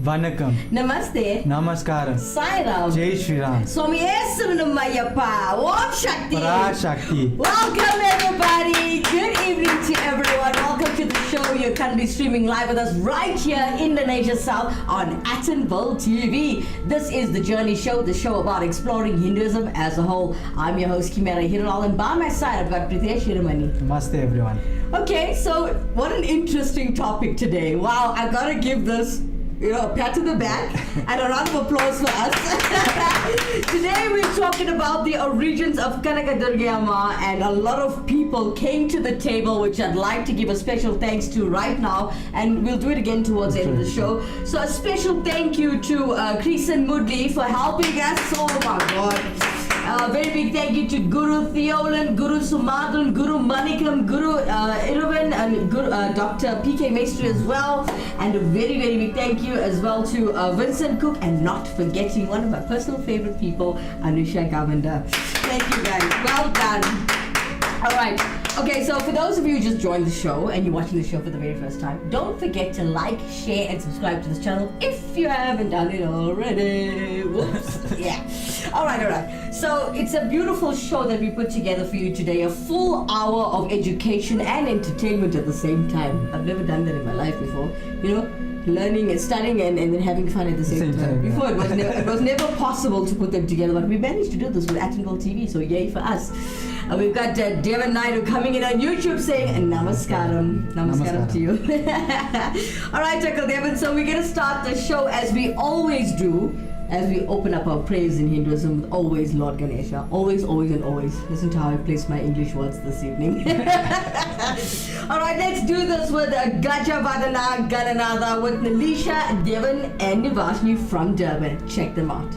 Vanakkam. Namaste. Namaskaram. Sai Ram. Jai Shri Ram. Swami Esaranammayappa. Om Shakti. Parashakti. Welcome everybody. Good evening to everyone. Welcome to the show. You're currently streaming live with us right here in Indonesia South on Atenville TV. This is the Journey Show, the show about exploring Hinduism as a whole. I'm your host Kimera, Heeralal, and by my side I've got Pritesh, Hiramoney. Namaste everyone. Okay, so what an interesting topic today. Wow, I gotta give this a pat to the back and a round of applause for us. Today we're talking about the origins of Kanagadurgai Amma, and a lot of people came to the table, which I'd like to give a special thanks to right now, and we'll do it again towards the end of the show. So a special thank you to Chris and Mudley for helping us. Oh my God. Very big thank you to Guru Theolan, Guru Sumadran, Guru Manikam, Guru Iravan, and Guru, Dr. PK Maestri as well. And a very, very big thank you as well to Vincent Cook, and not forgetting one of my personal favorite people, Anusha Gavanda. Thank you guys. Well done. All right. Okay, so for those of you who just joined the show and you're watching the show for the very first time, don't forget to like, share, and subscribe to this channel if you haven't done it already. Whoops. Yeah. All right. So it's a beautiful show that we put together for you today. A full hour of education and entertainment at the same time. I've never done that in my life before. Learning and studying and then having fun at the same time. Before it was never possible to put them together, but we managed to do this with Atenville TV, so yay for us. We've got Devan Naidu coming in on YouTube saying Namaskaram. Namaskaram to you. Alright, Uncle Devan, so we're going to start the show as we always do, as we open up our prayers in Hinduism with always Lord Ganesha. Always, always, and always. Listen to how I place my English words this evening. Alright, let's do this with Gaja Vadana Gananatha with Nilisha, Devan, and Nivashni from Durban. Check them out.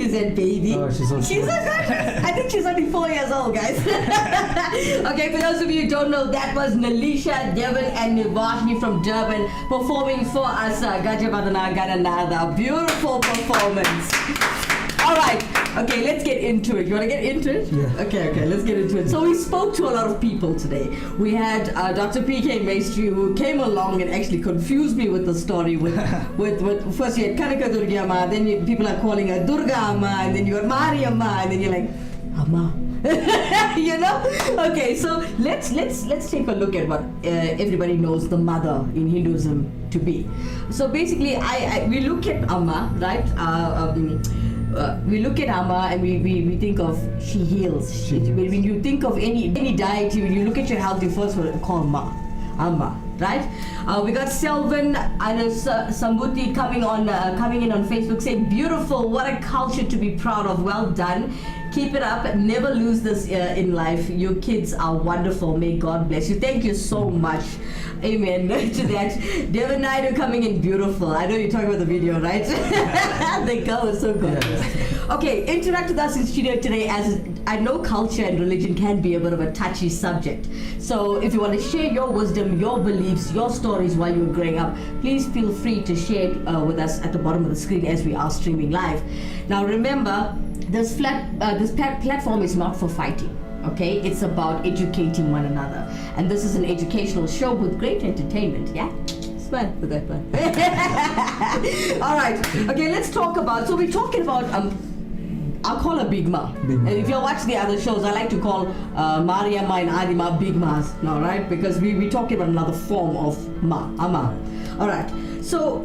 is that baby? Oh, she's so She's cute. I think she's only 4 years old, guys. Okay, for those of you who don't know, that was Nalisha, Devon, and Nivashni from Durban performing for us Gajabadana Gananada. Beautiful performance. All right. Okay, let's get into it. You want to get into it? Yeah. Okay, let's get into it. So we spoke to a lot of people today. We had Dr. PK Maestri, who came along and actually confused me with the story. With first you had Kanagadurgai Amma, then people are calling her Durga Amma, and then you got Mari Amma, and then you're like, Amma. You know? Okay, so let's take a look at what everybody knows the mother in Hinduism to be. So basically, we look at Amma, right? We look at Amma and we think of she heals. When you think of any deity, when you look at your health, you first will call Amma, right? We got Selvin and Sambuti coming in on Facebook saying, beautiful, what a culture to be proud of, well done. Keep it up, never lose this in life. Your kids are wonderful, may God bless you. Thank you so much. Amen to that. Devon Naidu coming in beautiful. I know you're talking about the video, right? The girl is so good. Yeah. Okay, interact with us in studio today, as I know culture and religion can be a bit of a touchy subject. So if you want to share your wisdom, your beliefs, your stories while you were growing up, please feel free to share it with us at the bottom of the screen as we are streaming live. Now remember, this platform is not for fighting. Okay, it's about educating one another, and this is an educational show with great entertainment. Yeah, smile with that one. All right. Okay, let's talk about. So we're talking about I'll call her Big Ma. And if you watch the other shows, I like to call Mariamma and Adima Big Mas. Now, right? Because we're talking about another form of Amma. All right. So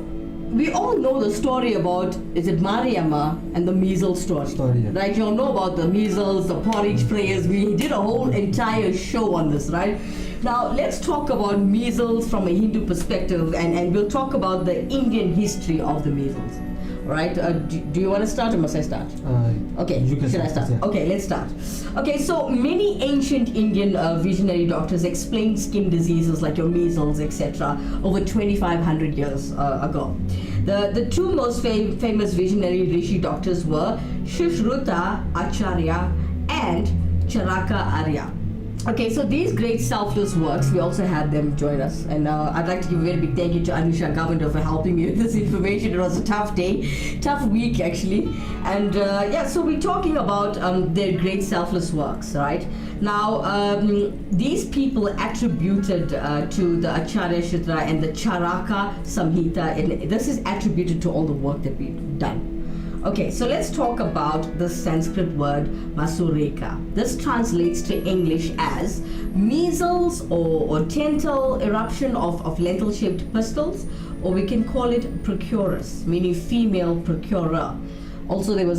we all know the story about, is it Mariamma and the measles story? Yeah. Right? You all know about the measles, the porridge prayers. We did a whole entire show on this, right? Now, let's talk about measles from a Hindu perspective, and we'll talk about the Indian history of the measles. Right? Do you want to start or must I start? Okay, should I start? Yeah. Okay, let's start. Okay, so many ancient Indian visionary doctors explained skin diseases like your measles, etc. over 2,500 years ago. The two most famous visionary rishi doctors were Shushruta Acharya and Charaka Arya. Okay, so these great selfless works, we also had them join us, and I'd like to give a very big thank you to Anusha Governor for helping me with this information. It was a tough day, tough week actually, and so we're talking about their great selfless works, right? Now, these people attributed to the Acharya Shitra and the Charaka Samhita, and this is attributed to all the work that we've done. Okay, so let's talk about the Sanskrit word masureka. This translates to English as measles or tentile eruption of lentil-shaped pistils, or we can call it procurus, meaning female procurer. Also, there were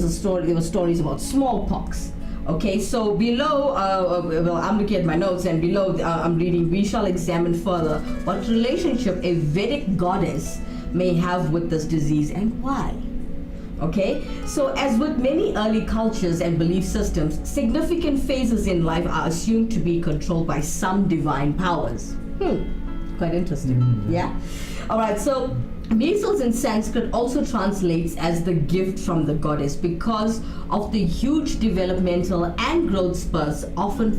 stories about smallpox. Okay, so below, I'm looking at my notes, and below I'm reading, we shall examine further what relationship a Vedic goddess may have with this disease and why. Okay, so as with many early cultures and belief systems, significant phases in life are assumed to be controlled by some divine powers. Quite interesting. Yeah. All right, so measles in Sanskrit also translates as the gift from the goddess because of the huge developmental and growth spurts often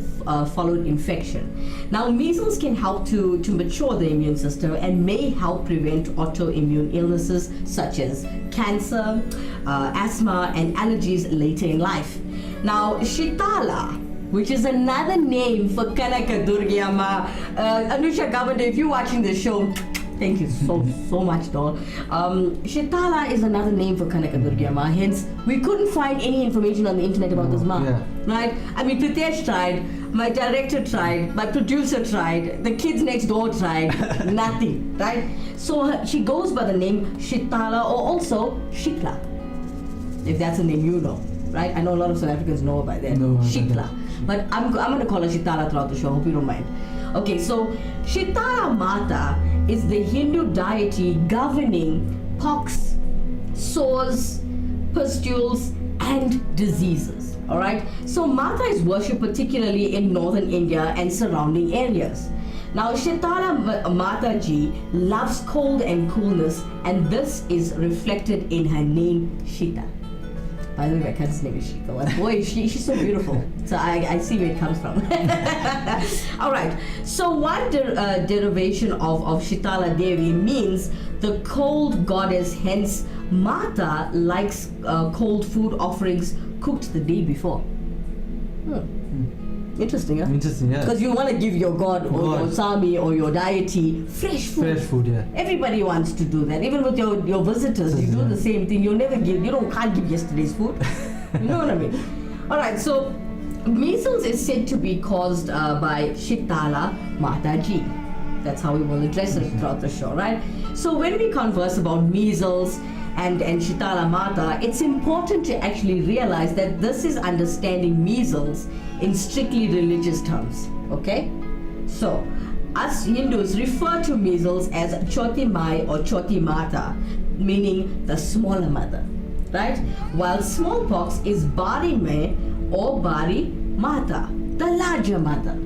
followed infection. Now, measles can help to mature the immune system and may help prevent autoimmune illnesses such as cancer, asthma, and allergies later in life. Now, Shitala, which is another name for Kanagadurgai Amma. Anusha Governor, if you're watching this show, thank you so much, doll. Shitala is another name for Kanagadurgai Amma. Hence, we couldn't find any information on the internet about this ma. Yeah. Right? I mean, Pritesh tried, my director tried, my producer tried, the kids next door tried, nothing. Right? So she goes by the name Shitala, or also Shikla, if that's a name you know. Right? I know a lot of South Africans know about that. No, Shikla. But I'm going to call her Shitala throughout the show. Hope you don't mind. Okay, so Shitala Mata is the Hindu deity governing pox, sores, pustules, and diseases. All right. So Mata is worshipped particularly in northern India and surrounding areas. Now, Shitala Mataji loves cold and coolness, and this is reflected in her name Shita. By the way, my cousin's name is Shika. And boy, she's so beautiful. So I see where it comes from. All right. So one derivation of Shitala Devi means the cold goddess. Hence, Mata likes cold food offerings cooked the day before. Interesting, huh? Interesting, yeah. Because you want to give your god or your sami or your deity fresh food. Fresh food, yeah. Everybody wants to do that. Even with your visitors, you do the same thing. Can't give yesterday's food. You know what I mean? All right, so measles is said to be caused by Shitala Mataji. That's how we will address it throughout the show, right? So when we converse about measles and Shitala Mata, it's important to actually realize that this is understanding measles in strictly religious terms, okay? So, us Hindus refer to measles as Choti Mai or Choti Mata, meaning the smaller mother, right? While smallpox is Bari Mai or Bari Mata, the larger mother.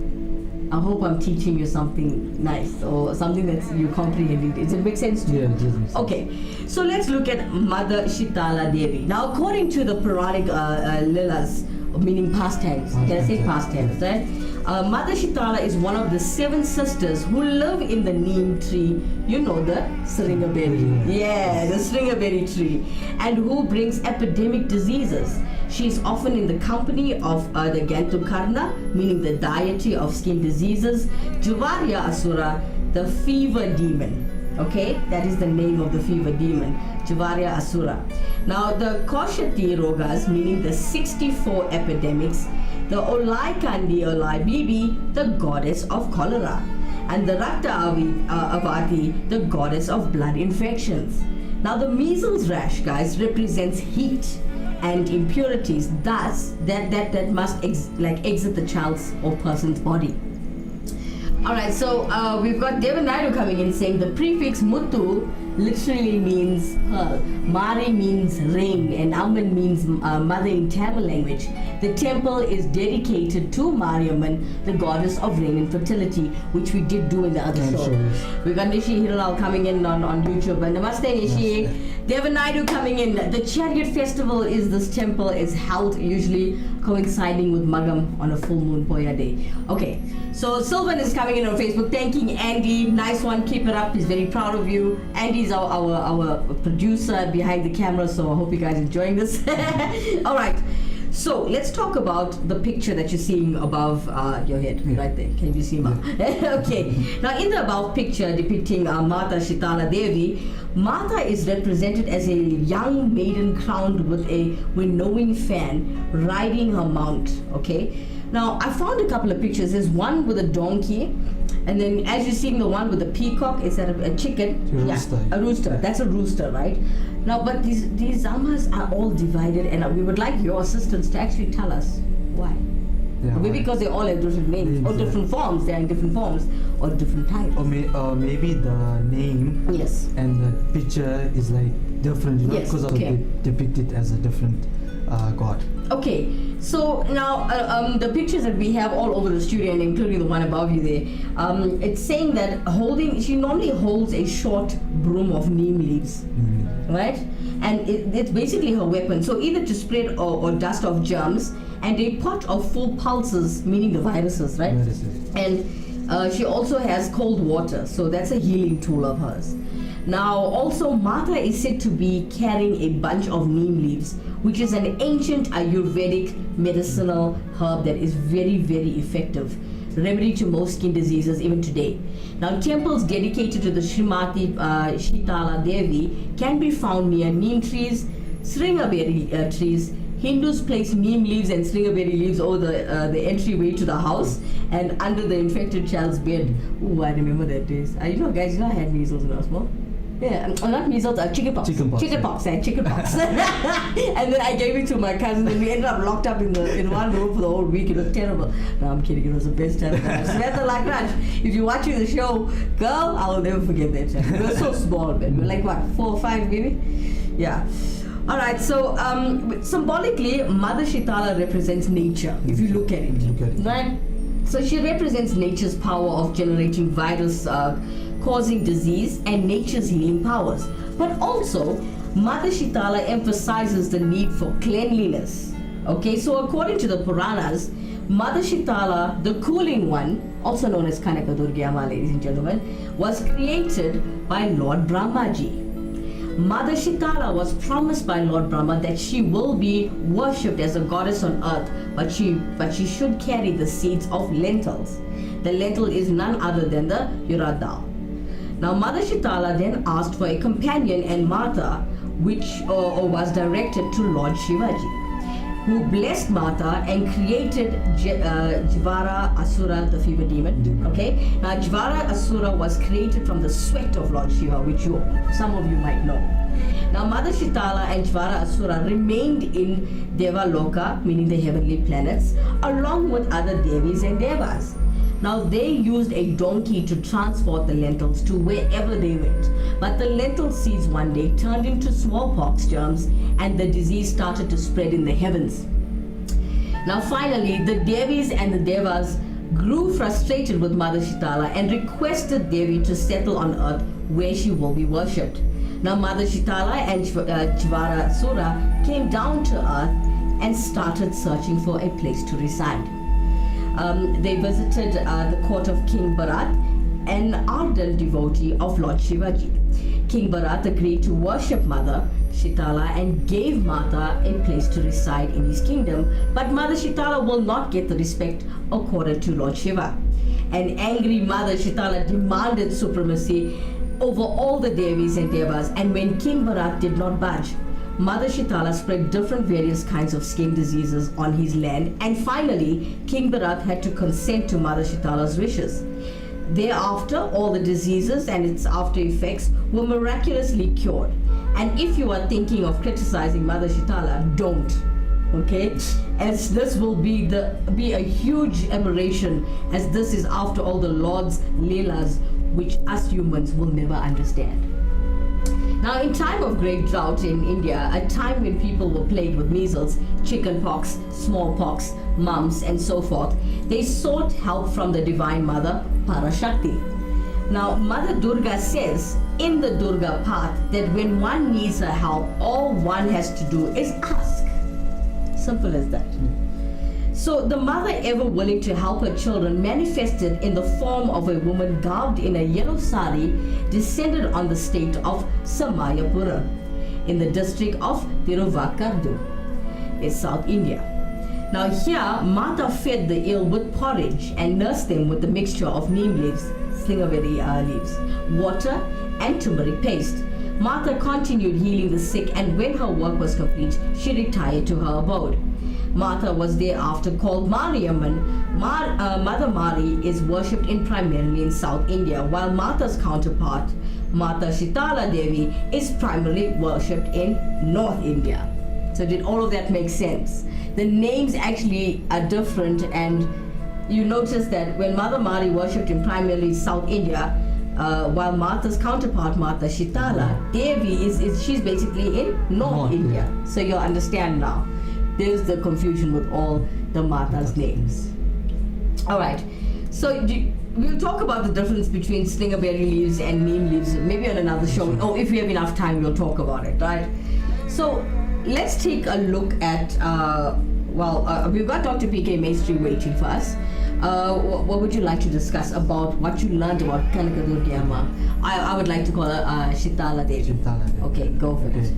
I hope I'm teaching you something nice or something that you comprehend. Does it make sense to you? Yeah, it does make sense. Okay, so let's look at Mother Shitala Devi. Now, according to the Puranic Lilas, meaning past tense, can I say past tense, right? Mother Shitala is one of the 7 sisters who live in the neem tree, you know, the Sringaberry. Yeah, the Sringaberry tree, and who brings epidemic diseases. She is often in the company of the Gantukarna, meaning the deity of skin diseases, Juvarya Asura, the fever demon. Okay, that is the name of the fever demon, Juvarya Asura. Now, the Koshati Rogas, meaning the 64 epidemics, the Olai Kandi Olai Bibi, the goddess of cholera, and the Rakta Avati, the goddess of blood infections. Now, the measles rash, guys, represents heat and impurities, thus that must exit the child's or person's body. Alright, so we've got Devan Naidu coming in saying the prefix Muttu literally means pearl, Mari means rain, and Amman means mother in Tamil language. The temple is dedicated to Mariamman, the goddess of rain and fertility, which we did do in the other show. We got Nishi Heeralal coming in on YouTube. And Namaste Nishi. Devan Naidu coming in. The Chariot Festival is this temple is held usually coinciding with Magam on a full moon Poya day. Okay, so Sylvan is coming in on Facebook thanking Andy. Nice one, keep it up. He's very proud of you. Andy's our producer behind the camera, so I hope you guys are enjoying this. All right. So let's talk about the picture that you're seeing above your head, right there. Can you see Ma? Okay. Now in the above picture depicting Mata Shitala Devi, Mata is represented as a young maiden crowned with a winnowing fan riding her mount. Okay. Now I found a couple of pictures. There's one with a donkey, and then as you're seeing the one with a peacock, is that a chicken? A rooster. That's a rooster, right? Now, but these Ammas are all divided, and we would like your assistance to actually tell us why. Yeah, maybe because they all have different names or different forms. They are in different forms or different types. Or maybe the name. Yes. And the picture is like different, because they depict it as a different god. Okay, so now the pictures that we have all over the studio, and including the one above you there, it's saying that she normally holds a short broom of neem leaves, right? And it's basically her weapon. So either to spread or dust off germs, and a pot of full pulses, meaning the viruses, right? Viruses. And she also has cold water, so that's a healing tool of hers. Now, also, Mata is said to be carrying a bunch of neem leaves, which is an ancient Ayurvedic medicinal herb that is very, very effective remedy to most skin diseases even today. Now, temples dedicated to the Srimati Shitala Devi can be found near neem trees, Sringaberry trees. Hindus place neem leaves and Sringaberry leaves over the entryway to the house and under the infected child's bed. Ooh, I remember that days. Guys, I had measles when I was small. Yeah, not measles, chickenpox. Chickenpox. And then I gave it to my cousin, and we ended up locked up in one room for the whole week. It was terrible. No, I'm kidding. It was the best time. I swear to like that. If you're watching the show, girl, I will never forget that time. We were so small, man. We were like, what, 4 or 5 maybe? Yeah. Alright, so symbolically, Mother Shitala represents nature, if you look at it. Right? So she represents nature's power of generating virus, causing disease, and nature's healing powers. But also, Mother Shitala emphasizes the need for cleanliness. Okay, so according to the Puranas, Mother Shitala, the cooling one, also known as Kanagadurgai, ladies and gentlemen, was created by Lord Brahmaji. Mother Shitala was promised by Lord Brahma that she will be worshipped as a goddess on earth, but she should carry the seeds of lentils. The lentil is none other than the Heeralal. Now Mother Shitala then asked for a companion, and Mata, which was directed to Lord Shivaji, who blessed Mata and created Jivara Asura, the fever demon. Okay, now Jivara Asura was created from the sweat of Lord Shiva, which some of you might know. Now Mother Shitala and Jivara Asura remained in Devaloka, meaning the heavenly planets, along with other Devis and Devas. Now they used a donkey to transport the lentils to wherever they went. But the lentil seeds one day turned into smallpox germs, and the disease started to spread in the heavens. Now finally, the Devis and the Devas grew frustrated with Mother Shitala and requested Devi to settle on earth where she will be worshipped. Now Mother Shitala and Jivara Asura came down to earth and started searching for a place to reside. They visited the court of King Bharat, an ardent devotee of Lord Shivaji. King Bharat agreed to worship Mother Shitala and gave Mata a place to reside in his kingdom, but Mother Shitala will not get the respect accorded to Lord Shiva. An angry Mother Shitala demanded supremacy over all the Devis and Devas, and when King Bharat did not budge, Mother Shitala spread different various kinds of skin diseases on his land, and finally King Bharat had to consent to Mother Shitala's wishes. Thereafter, all the diseases and its after effects were miraculously cured. And if you are thinking of criticizing Mother Shitala, don't. Okay? As this will be a huge aberration, as this is after all the Lord's Leelas, which us humans will never understand. Now, in time of great drought in India, a time when people were plagued with measles, chickenpox, smallpox, mumps, and so forth, they sought help from the Divine Mother, Parashakti. Now, Mother Durga says in the Durga path that when one needs her help, all one has to do is ask. Simple as that. So the mother, ever willing to help her children, manifested in the form of a woman garbed in a yellow sari, descended on the state of Samayapura in the district of Tiruvakkadu in South India. Now here, Mata fed the ill with porridge and nursed them with the mixture of neem leaves, slingaberry leaves, water and turmeric paste. Mata continued healing the sick, and when her work was complete, she retired to her abode. Mata was thereafter called Mariamman. Mother Mari is worshipped primarily in South India, while Mata's counterpart, Mata Shitala Devi, is primarily worshipped in North India. So did all of that make sense? The names actually are different, and you notice that when Mother Mari worshipped in primarily South India, while Mata's counterpart, Mata Shitala Devi, she's basically in North India. So you'll understand now. There's the confusion with all the Mata's names. Alright, so we'll talk about the difference between slingaberry leaves and neem leaves maybe on another show. Oh, if we have enough time, we'll talk about it, right? So let's take a look at, we've got Dr. PK Maestri waiting for us. What would you like to discuss about what you learned about Kanagadurgai Amma? I would like to call her Shitala Devi. Shitala Devi. Okay, go for it.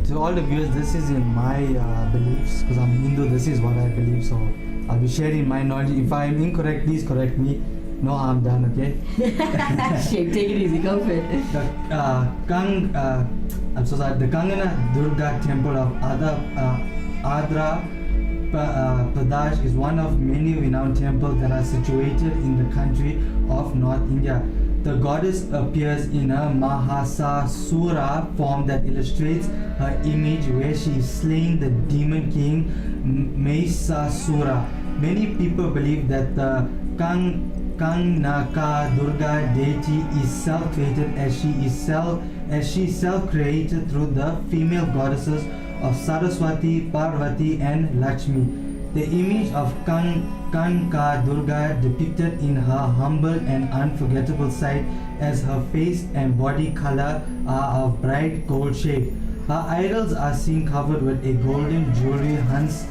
To all the viewers, this is in my beliefs, because I'm Hindu. This is what I believe, so I'll be sharing my knowledge. If I'm incorrect, please correct me. No harm done, okay? Shake, take it easy, go for it. The Kanagadurgai temple of Andhra Pradesh is one of many renowned temples that are situated in the country of North India. The goddess appears in a Mahasasura form that illustrates her image, where she is slaying the demon king Mahasasura. Many people believe that the Kanagadurgai deity is self-created, as she is self-created through the female goddesses of Saraswati, Parvati and Lakshmi. The image of Kanagadurgai depicted in her humble and unforgettable sight, as her face and body color are of bright gold shade. Her idols are seen covered with a golden jewelry, hence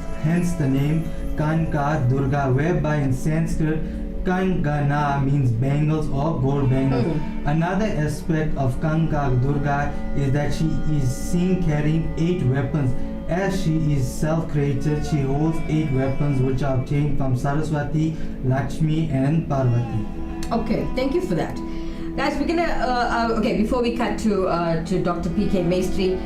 the name Kanagadur, whereby in Sanskrit Kangana means bangles or gold bangles. Another aspect of Kanagadurgai is that she is seen carrying 8 weapons. As she is self-created, she holds 8 weapons which are obtained from Saraswati, Lakshmi and Parvati. Okay, thank you for that. Guys, we're gonna, okay, before we cut to Dr. P.K. Maestri,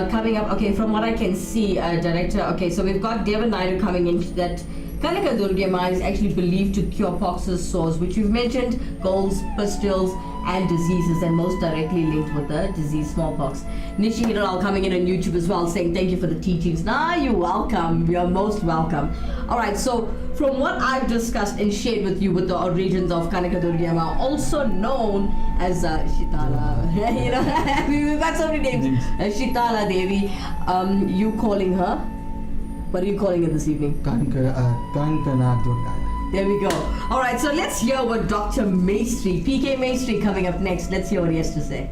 coming up, okay, from what I can see, Director, okay, so we've got Devan Naidu coming in that Kanagadurgai is actually believed to cure poxes, sores, which you've mentioned, colds, pustules, and diseases, and most directly linked with the disease smallpox. Nishi Heeralal coming in on YouTube as well, saying thank you for the teachings. You're welcome. You're most welcome. All right, so from what I've discussed and shared with you with the origins of Kanagadurgai, also known as Shitala, you know, we've got so many names. Shitala Devi, you calling her? What are you calling her this evening? Kanagadurgai. There we go. All right, so let's hear what Dr. Maestri, PK Maestri, coming up next. Let's hear what he has to say.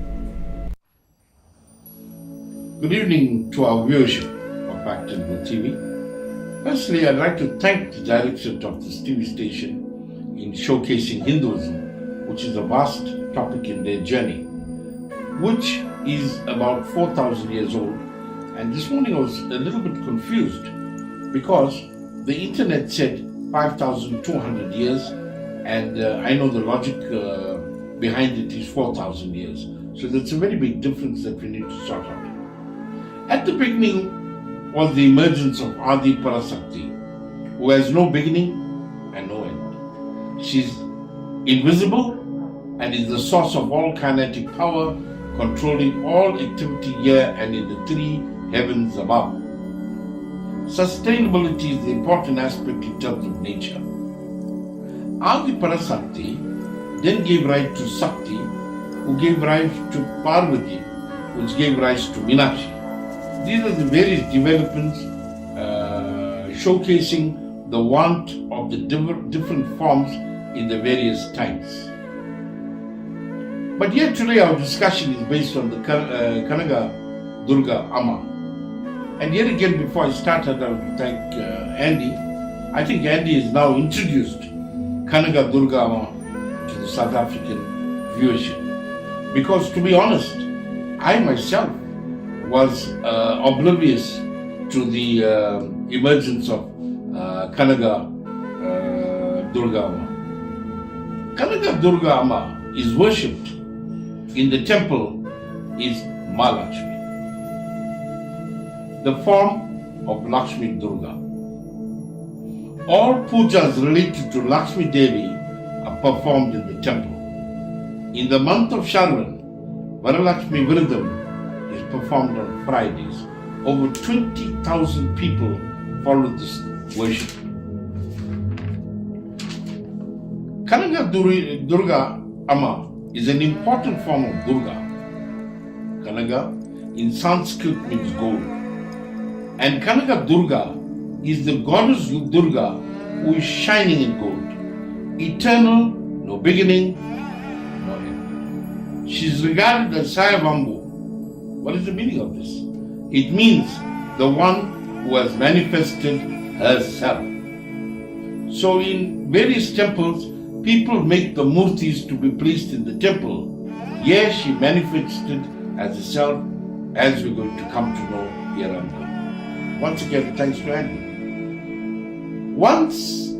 Good evening to our viewership of Acton TV. Firstly, I'd like to thank the directorate of this TV station in showcasing Hinduism, which is a vast topic in their journey, which is about 4,000 years old. And this morning I was a little bit confused because the internet said 5,200 years, and I know the logic behind it is 4,000 years. So that's a very big difference that we need to sort out. At the beginning was the emergence of Adi Parasakti, who has no beginning and no end. She's invisible and is the source of all kinetic power, controlling all activity here and in the 3 heavens above. Sustainability is the important aspect in terms of nature. Adi Parasakti then gave rise to Sakti, who gave rise to Parvati, which gave rise to Meenakshi. These are the various developments showcasing the want of the different forms in the various times. But yet today our discussion is based on the Kanagadurgai Amma. And yet again, before I started, I would thank Andy. I think Andy has now introduced Kanagadurgai Amma to the South African viewership. Because to be honest, I myself was oblivious to the emergence of Kanagadurgai Amma. Kanagadurgai Amma is worshipped in the temple is Mahalakshmi, the form of Lakshmi Durga. All pujas related to Lakshmi Devi are performed in the temple. In the month of Shravan, Varalakshmi Virdham is performed on Fridays. Over 20,000 people follow this worship. Kanagadurgai Amma is an important form of Durga. Kanaga in Sanskrit means gold. And Kanagadurgai is the goddess Durga who is shining in gold. Eternal, no beginning, no end. She is regarded as Sayavambu. What is the meaning of this? It means the one who has manifested herself. So in various temples, people make the murtis to be placed in the temple. Here she manifested as herself, as we're going to come to know hereafter. Once again, thanks to Andy.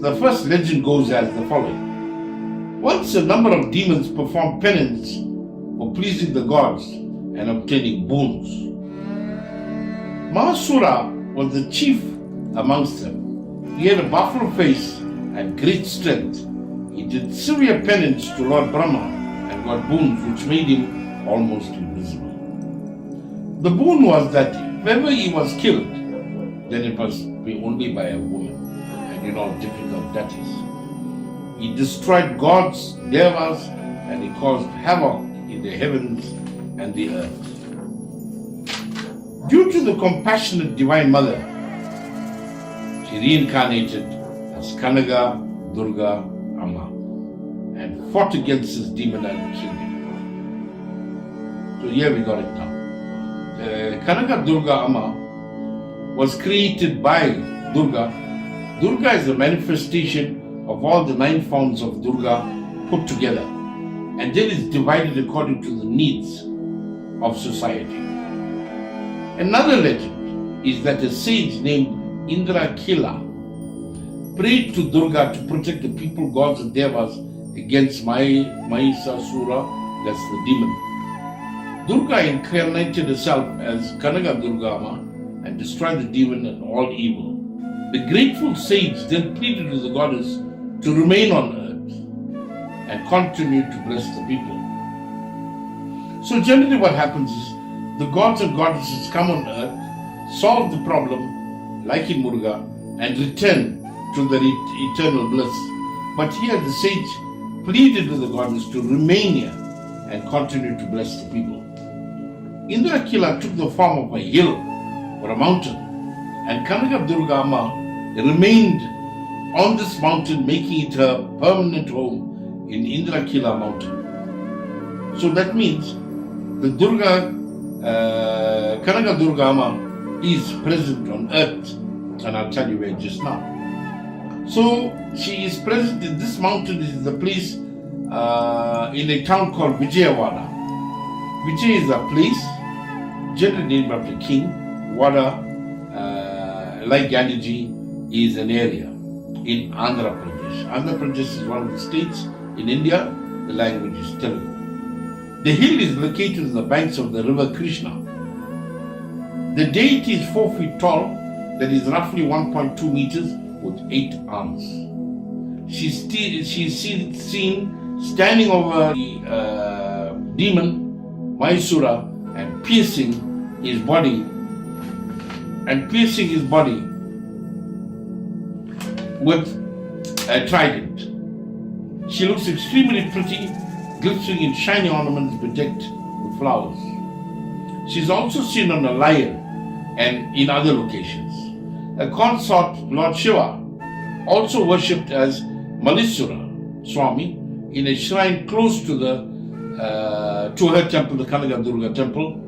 The first legend goes as the following. Once a number of demons performed penance for pleasing the gods and obtaining boons. Mahasura was the chief amongst them. He had a buffalo face and great strength. He did severe penance to Lord Brahma and got boons which made him almost invisible. The boon was that if ever he was killed, then it must be only by a woman. And you know how difficult that is. He destroyed gods, devas, and he caused havoc in the heavens and the earth. Due to the compassionate Divine Mother, she reincarnated as Kanagadurgai Amma and fought against this demon and killed him. So here we got it now. Kanagadurga Amma was created by Durga. Durga is a manifestation of all the 9 forms of Durga put together, and then is divided according to the needs of society. Another legend is that a sage named Indrakila prayed to Durga to protect the people, gods and devas against Mahisasura, that's the demon. Durga incarnated herself as Kanagadurga Amma and destroyed the demon and all evil. The grateful sage then pleaded with the goddess to remain on earth and continue to bless the people. So generally what happens is the gods and goddesses come on earth, solve the problem like in Muruga, and return to their eternal bliss. But here the sage pleaded with the goddess to remain here and continue to bless the people. Indrakila took the form of a hill or a mountain, and Kanagadurga Amma remained on this mountain, making it her permanent home in Indrakila mountain. So that means the Kanagadurga Amma is present on earth, and I'll tell you where just now. So she is present in this mountain. Is the place in a town called Vijayawada. Vijay is a place generally named after king. Wada, like Gandhiji, is an area in Andhra Pradesh. Andhra Pradesh is one of the states in India. The language is Telugu. The hill is located on the banks of the river Krishna. The deity is 4 feet tall, that is roughly 1.2 meters, with 8 arms. She's seen standing over the demon Mahisura and piercing his body with a trident. She looks extremely pretty, glittering in shiny ornaments bedecked with flowers. She's also seen on a lion and in other locations. A consort, Lord Shiva, also worshipped as Malisura Swami in a shrine close to her temple, the Kanagadurga temple.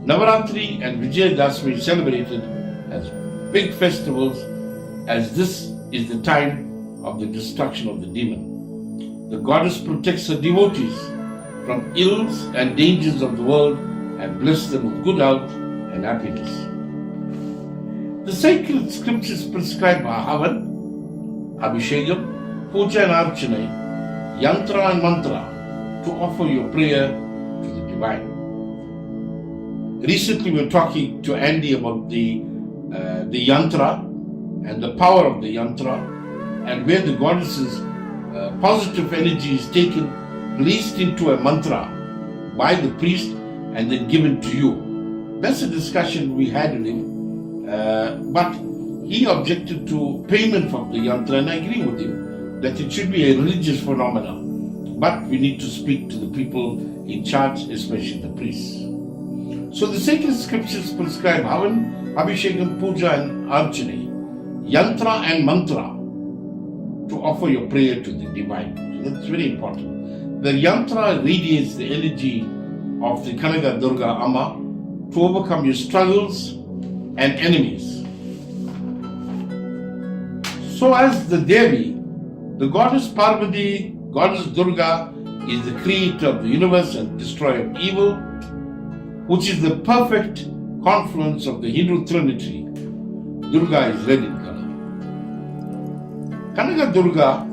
Navaratri and Vijayadashmi celebrated as big festivals, as this is the time of the destruction of the demon. The goddess protects her devotees from ills and dangers of the world and blesses them with good health and happiness. The sacred scriptures prescribe Havan, Abhishekam, Puja and Archana, Yantra and Mantra to offer your prayer to the divine. Recently we were talking to Andy about the Yantra and the power of the Yantra, and where the goddess's positive energy is taken, placed into a mantra by the priest and then given to you. That's a discussion we had with him, but he objected to payment from the Yantra, and I agree with him that it should be a religious phenomenon, but we need to speak to the people in charge, especially the priests. So the sacred scriptures prescribe Havan, Abhishekam, Puja and Archana, Yantra and Mantra to offer your prayer to the divine. So that's very important. The Yantra radiates the energy of the Kanagadurga Amma to overcome your struggles and enemies. So as the Devi, the goddess Parvati, goddess Durga is the creator of the universe and destroyer of evil, which is the perfect confluence of the Hindu trinity. Durga is red in color. Kanagadurga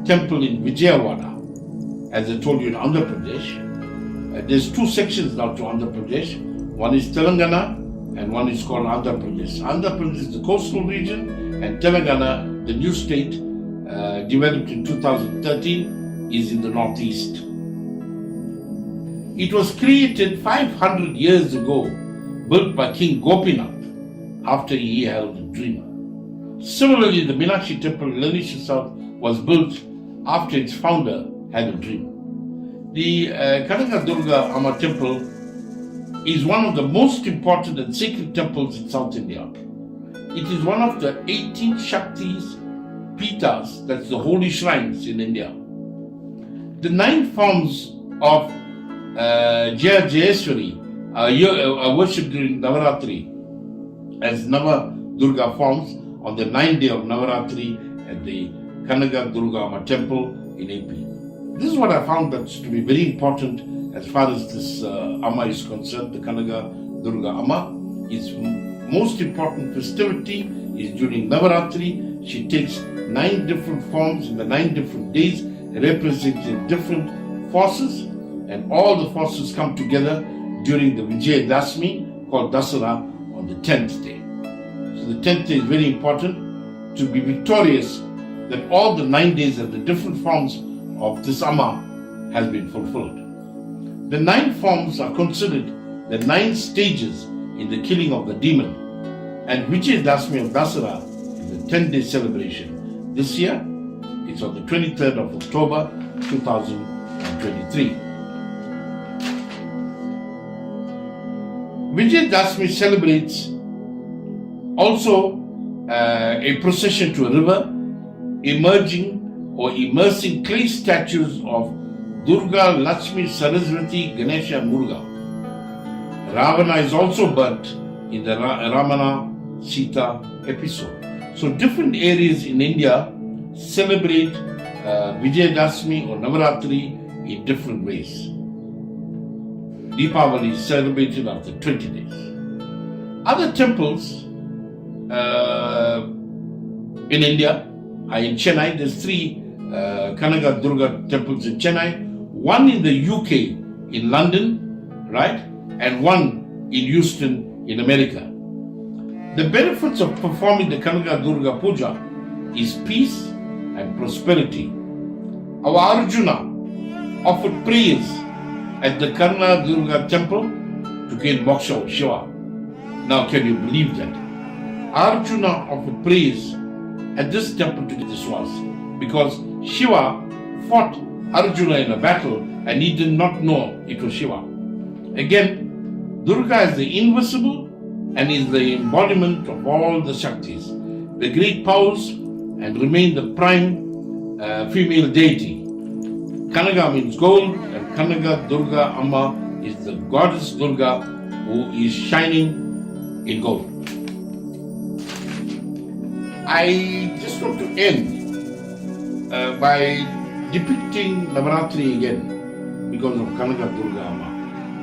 temple in Vijayawada, as I told you, in Andhra Pradesh. There's 2 sections now to Andhra Pradesh. One is Telangana and one is called Andhra Pradesh. Andhra Pradesh is the coastal region, and Telangana, the new state developed in 2013, is in the northeast. It was created 500 years ago, built by King Gopinath after he held a dream. Similarly, the Meenakshi temple in Lanisha South was built after its founder had a dream. The Kanagadurga Amma temple is one of the most important and sacred temples in South India. It is one of the 18 Shaktis, Pitas, that's the holy shrines in India. The 9 forms of Jaya Jayeswari worshipped during Navaratri as Durga forms on the 9th day of Navaratri at the Kanagadurgai Amma temple in AP. This is what I found that's to be very important as far as this Amma is concerned, the Kanagadurgai Amma. Its most important festivity is during Navaratri. She takes 9 different forms in the 9 different days, representing different forces, and all the forces come together during the Vijay Dasmi called Dasara on the 10th day. So the 10th day is very important to be victorious, that all the 9 days of the different forms of this Amma has been fulfilled. The 9 forms are considered the 9 stages in the killing of the demon, and Vijay Dasmi of Dasara is the 10-day celebration. This year, it's on the 23rd of October 2023. Vijay Dasmi celebrates also a procession to a river, emerging or immersing clay statues of Durga, Lakshmi, Saraswati, Ganesha, and Muruga. Ravana is also burnt in the Ramana Sita episode. So different areas in India celebrate Vijay Dasmi or Navaratri in different ways. Deepavali is celebrated after 20 days. Other temples in India are in Chennai. There's 3 Kanagadurga temples in Chennai, 1 in the UK in London, right? And 1 in Houston in America. The benefits of performing the Kanagadurga Puja is peace and prosperity. Our Arjuna offered prayers at the Kanagadurga temple to gain moksha of Shiva. Now can you believe that? Arjuna offered prayers at this temple to this was because Shiva fought Arjuna in a battle and he did not know it was Shiva. Again, Durga is the invisible and is the embodiment of all the Shaktis, the great powers, and remain the prime female deity. Kanaga means gold, and Kanagadurgai Amma is the goddess Durga who is shining in gold. I just want to end by depicting Navaratri again because of Kanagadurgai Amma,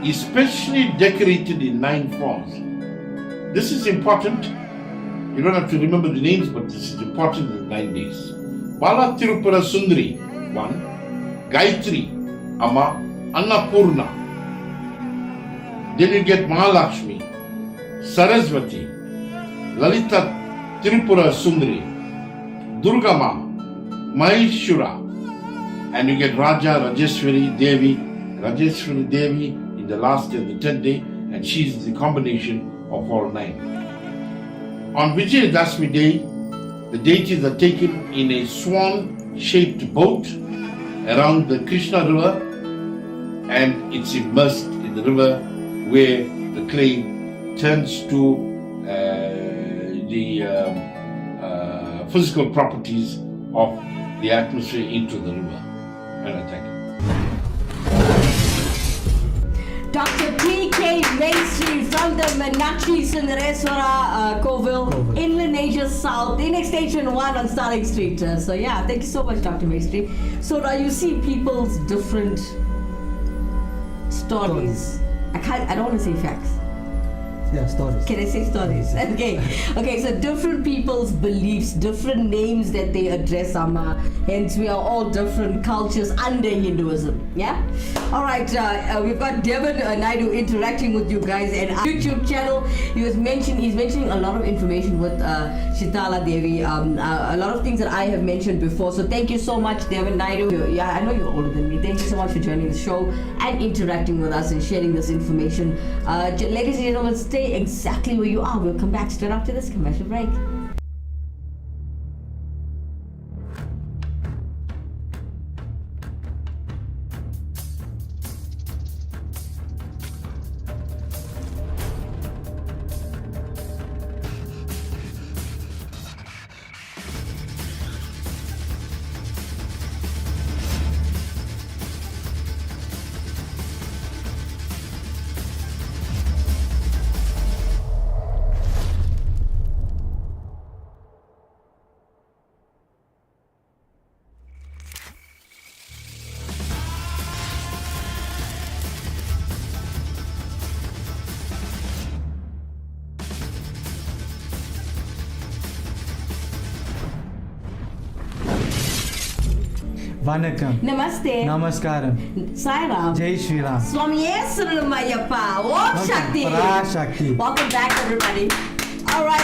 especially decorated in 9 forms. This is important. You don't have to remember the names, but this is important in 9 days. Bala Tirupura Sundari, 1. Gayatri, Amma, Annapurna. Then you get Mahalakshmi, Saraswati, Lalita Tirupura Sundari, Durga Ma, Maheshwara, and you get Raja Rajeshwari Devi in the last day of the 10th day, and she is the combination of all 9. On Vijay Dasmi day, the deities are taken in a swan-shaped boat around the Krishna river, and it's immersed in the river where the clay turns to the physical properties of the atmosphere into the river. And I thank you. Dr. P.K. Maestri from the Meenakshi Sundareswara Kovil in Lenasia South in Extension 1 on Starling Street. So yeah, thank you so much, Dr. Maestri. So now you see people's different stories. I don't want to say facts. Yeah, stories. Can I say stories? Okay, so different people's beliefs, different names that they address Amma, hence we are all different cultures under Hinduism, yeah? Alright, we've got Devin Naidu interacting with you guys and our YouTube channel. He's mentioning a lot of information with Shitala Devi, a lot of things that I have mentioned before, so thank you so much, Devin Naidu. Yeah, I know you're older than me. Thank you so much for joining the show and interacting with us and sharing this information. Ladies and gentlemen, stay exactly where you are. We'll come back straight after this commercial break. Vanakkam. Namaste. Namaskaram. Sairam. Jai Shri Ram. Swamiye Saramayappa. Om Shakti. Parashakti. Welcome back, everybody. All right.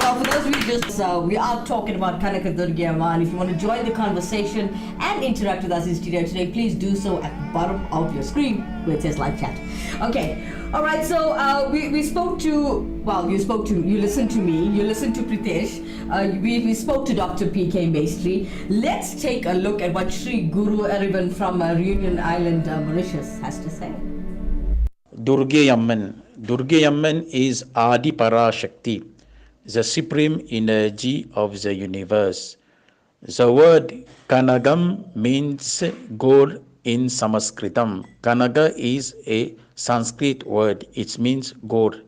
Well, for those of you just, we are talking about Kanagadurgai Amma, and if you want to join the conversation and interact with us in studio today, please do so at the bottom of your screen where it says live chat. Okay. All right. So we spoke to, well, you listened to me, you listened to Pritesh. We spoke to Dr. P.K. Maestri. Let's take a look at what Sri Guru Erivan from Reunion Island, Mauritius has to say. Durgai Amman is Adi Parashakti, the supreme energy of the universe. The word Kanagam means gold in Sanskritam. Kanaga is a Sanskrit word. It means gold.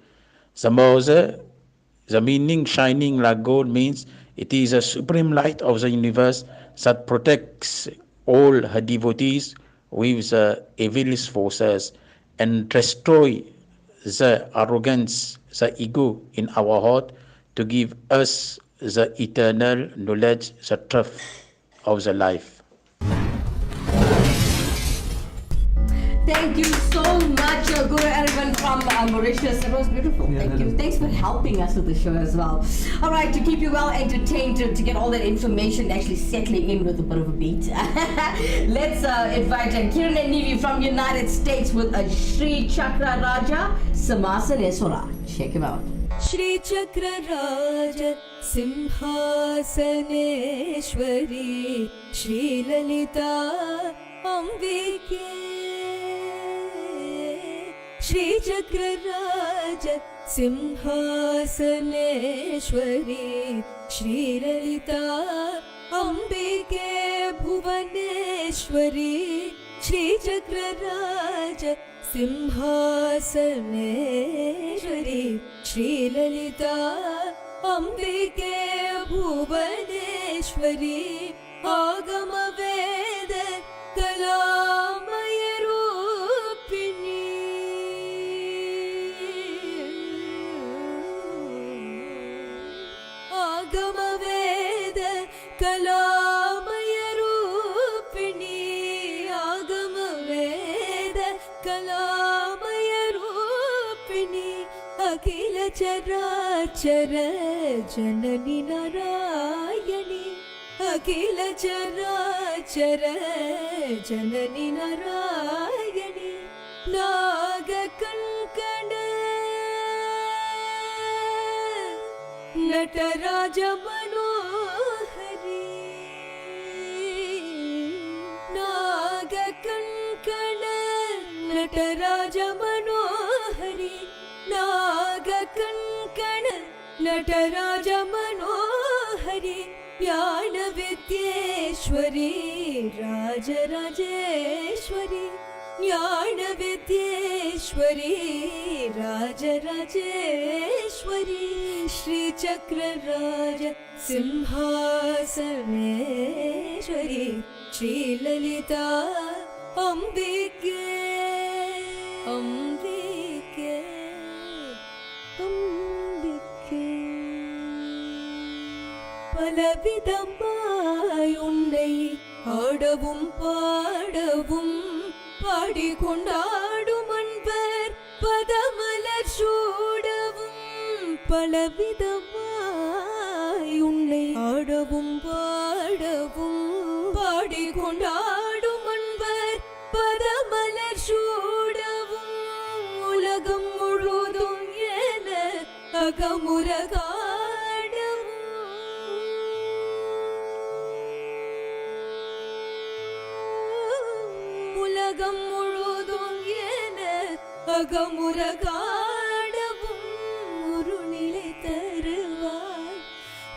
The meaning shining like gold means it is a supreme light of the universe that protects all her devotees with the evil forces and destroy the arrogance, the ego in our heart to give us the eternal knowledge, the truth of the life. Thank you so much, Guru Erivan from Mauritius. It was beautiful. Yeah, Thank you. Thanks for helping us with the show as well. All right, to keep you well entertained, to get all that information actually settling in with a bit of a beat. Let's invite Kiran and Nivi from United States with a Sri Chakra Raja Samasaneswara. Check him out. Shri Chakra Raja Simhasaneshwari Shri Lalita Ambike Shri Chakra Raja Simhasaneshwari Shri Lalita Ambike Bhuvaneshwari Shri Chakra Raja Simhasaneshwari Shri Lalita Ambike Bhuvaneshwari Agama Veda Kalamaya Rupini Agama Veda Kalamaya Rupini Agama Veda Kalamaya Rupini Akila Charachara Janani Narayani Akila Charachara Janani Narayani Naga Kankana Nataraja Manohari Naga Kankana Nataraja Manohari Naga Kankana Nataraja Manohari Jnana Vidyeshwari Raja Rajeshwari Jnana Vidyeshwari Raja Rajeshwari Shri Chakra Raja Simhasaneshwari Shri Lalita Ambike Ambike Ambike பலவிதமாய் உன்னை ஆடவும் பாடவும் பாடிக்கொண்டாடும் அன்பர் பதமலர் சூடவும் பலவிதமாய் உன்னை ஆடவும் பாடவும் பாடிக்கொண்டாடும் அன்பர் பதமலர் சூடவும் உலகம் முழுதும் என அகமுறகா உலகம் முழுதும் என அகமுறகாடவும் ஒரு நிலை தருவாய்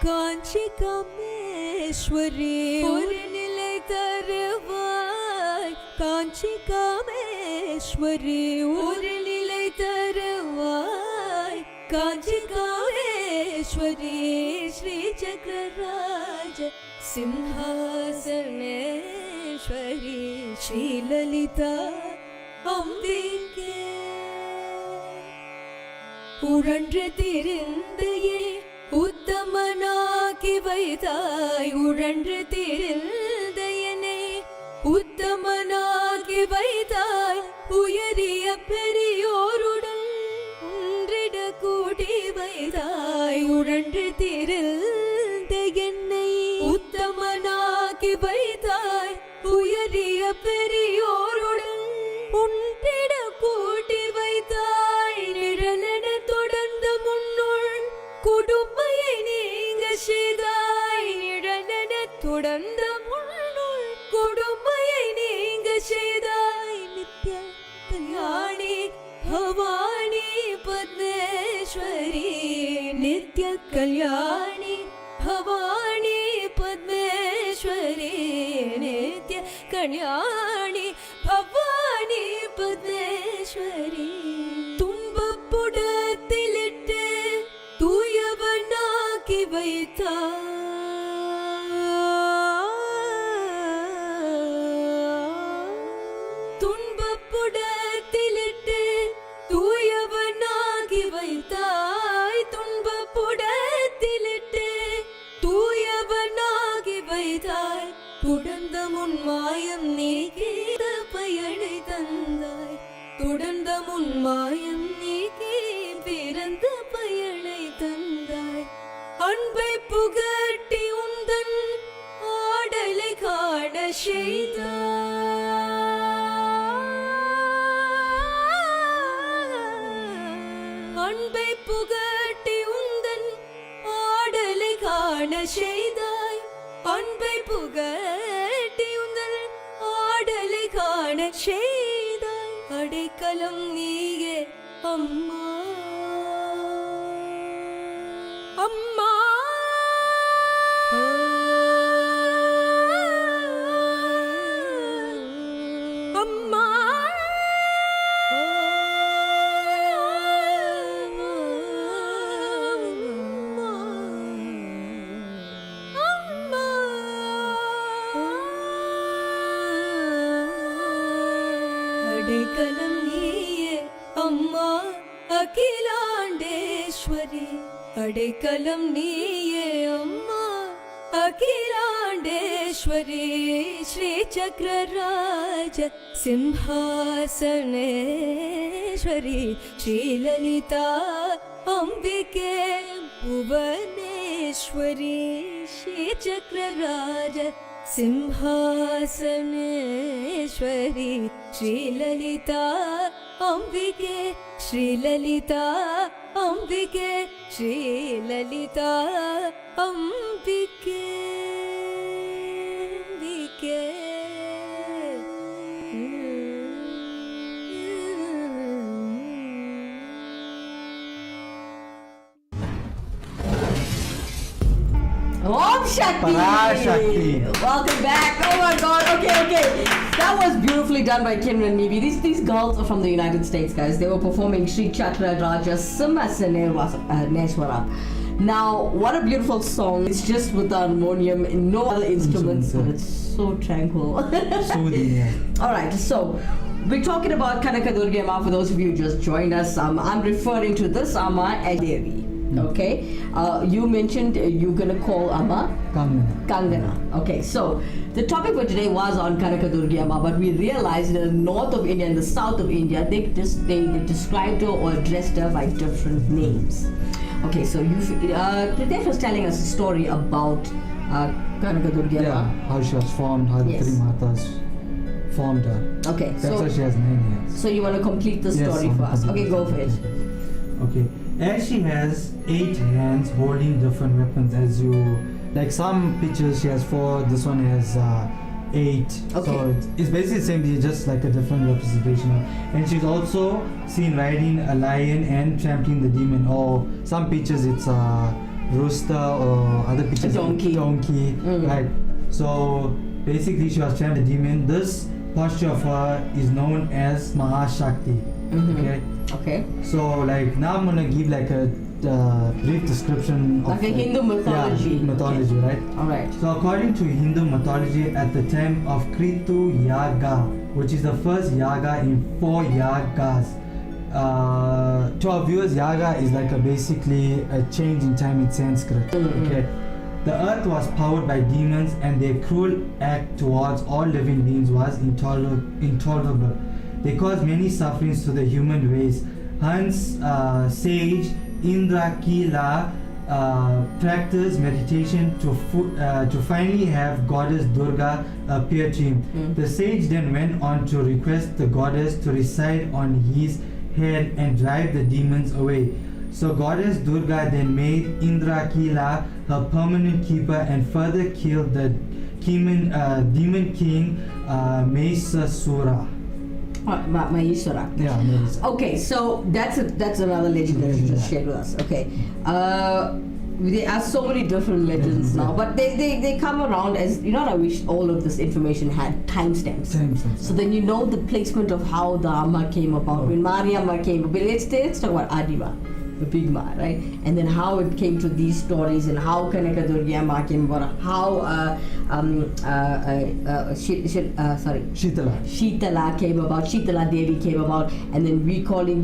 காஞ்சி காமேஸ்வரி ஒரு நிலை தருவாய் காஞ்சி காமேஸ்வரி ஒரு நிலை தருவாய் காஞ்சி காமேஸ்வரி ஸ்ரீ சக்கரராஜ சிம்ஹாசனேஸ்வரி ஸ்ரீ லலிதா அம்பிகே உழன்று திரிந்தையே உத்தமனாக்கி வைத்தாய் உழன்று திரிந்தையனை வைத்தாய் உயரிய பெரியோருடன் ஒன்றிட கூட்டி வைத்தாய் உழன்று திரிந்த என்னை உத்தமனாக்கி வைத்தாய் உயரிய பெரியோருடன் ஒன்றிட கூட்டி வைத்தாய் நிழலென தொடர்ந்த முன்னுள் கொடுமையை நீங்க செய்தாய் நிழலென தொடர்ந்த முன்னுள் கொடுமையை நீங்க செய்தாய் நித்ய கல்யாணி பவானி பத்மேஸ்வரி நித்ய கல்யாணி பவானி பத்மேஸ்வரி நித்ய கல்யாணி பவானி பத்மேஸ்வரி துன்பப்புடத்திலிட்டு தூயவனாக்கி வைத்தாய் துன்பப்புடத்திலிட்டு தூயவனாகி வைத்தாய் துன்பப்புடத்திலிட்டு தூயவனாகி வைத்தாய் தொடர்ந்த முன் மாயம் நீக்கித பயனை தந்தாய் தொடர்ந்த முன் மாயம் நீக்கி பிறந்த பயனை தந்தாய் அன்பை புகட்டி உந்தன் ஆடலை காண செய்தாய் அன்பை புகட்டி உந்தன் ஆடலை காண செய்தாய் அன்பை புகட்டி உந்தன் ஆடலை காண செய்தாய் அடைக்கலம் நீயே அம்மா அம்மா அம்மா அடைக்கலம் நீயே அம்மா அகிலாண்டேஸ்வரி அடைக்கலம் நீயே அம்மா அகிலாண்டேஸ்வரி ஸ்ரீ சக்கரராஜ சிம்ஹாசனேஸ்வரி ஸ்ரீலலிதா அம்பிகே புவனேஸ்வரி ஸ்ரீ சக்கரராஜ सिंहासनेश्वरी श्रीललिता अंबिके श्रीललिता अंबिके श्रीललिता अंबिके अंबिके Om Shakti! Parashakti. Welcome back. Oh my God. Okay. That was beautifully done by Kimera and Nibi. These girls are from the United States, guys. They were performing Sri Chakra Raja Simhasaneshwara. Now, what a beautiful song. It's just with the harmonium and no other instruments, but it's so tranquil. Soothing, yeah. Alright, so we're talking about Kanagadurgai Amma. For those of you who just joined us, I'm referring to this Amma as Devi. Okay, you mentioned you're gonna call Amma Kangana. Okay, so the topic for today was on Kanagadurgai Amma, but we realized in the north of India and the south of India, they described her or addressed her by different names. Okay, so Pritesh was telling us a story about Kanagadurgai Amma. Yeah, how she was formed, how the three matas formed her. Okay, That's why she has 9 years. So you want to complete the story for us? Okay, go for it. Okay, as she has 8 hands holding different weapons, as you like some pictures she has 4, this one has 8. Okay. So it's basically the same, just like a different representation. And she's also seen riding a lion and trampling the demon. Or some pictures it's a rooster, or other pictures Donkey. Right. So basically she was trampling the demon. This posture of her is known as Mahashakti. Okay. So like now I'm gonna give like a brief description of Like a Hindu mythology. Yeah, mythology, right? Alright. So according to Hindu mythology, at the time of Kritu Yaga, which is the first yaga in 4 yagas. To our viewers, yaga is like basically a change in time in Sanskrit. Okay. The earth was powered by demons, and their cruel act towards all living beings was intolerable. They caused many sufferings to the human race. Hence, sage Indrakila practiced meditation to finally have goddess Durga appear to him. The sage then went on to request the goddess to reside on his head and drive the demons away. So goddess Durga then made Indrakila her permanent keeper and further killed the demon king Mahishasura. Mahishasura. Yeah, Mahishasura. Okay, so that's another legend that you just shared with us. Okay, there are so many different legends now, but they come around as, you know, I wish all of this information had timestamps. So then you know the placement of how the Amma came about, when Mariamma came about. Let's talk about Adima, the big Ma, right? And then how it came to these stories, and how Kanagadurgai Amma came about, how Shitala came about, Shitala Devi came about, and then you calling